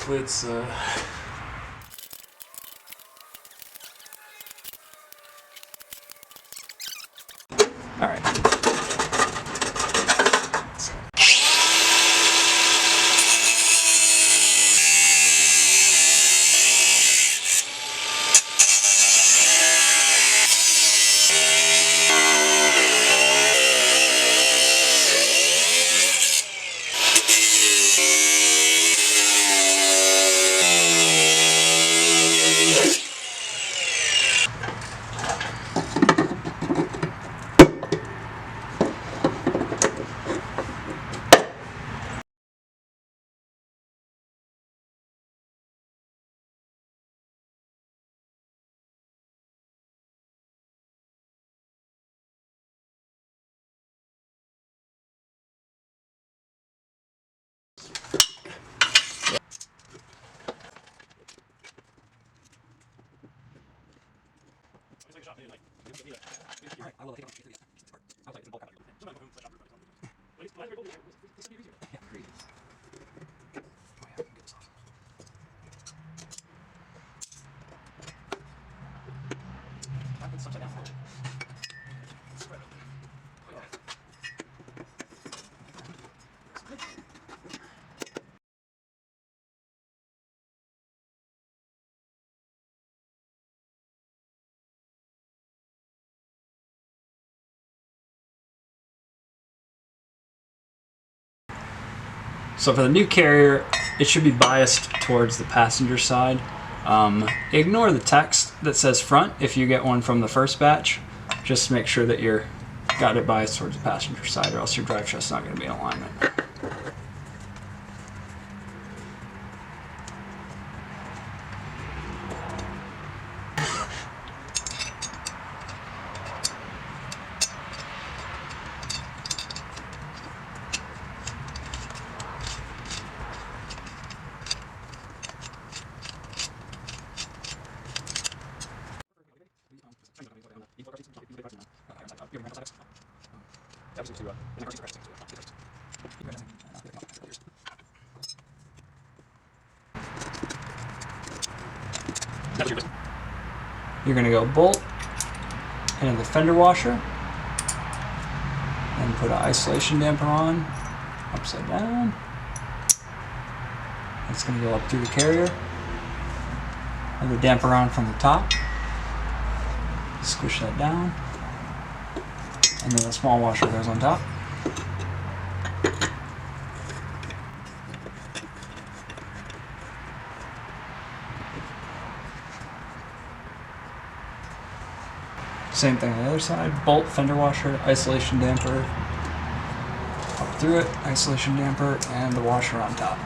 Hopefully it's all right. So for the new carrier, it should be biased towards the passenger side. Ignore the text that says front if you get one from the first batch. Just make sure that you're got it biased towards the passenger side, or else your drive shaft's not going to be in alignment. You're going to go bolt into the fender washer and put an isolation damper on upside down. It's going to go up through the carrier. Have the damper on from the top. Squish that down. And then the small washer goes on top. Same thing on the other side. Bolt, fender washer, isolation damper. Up through it, isolation damper, and the washer on top.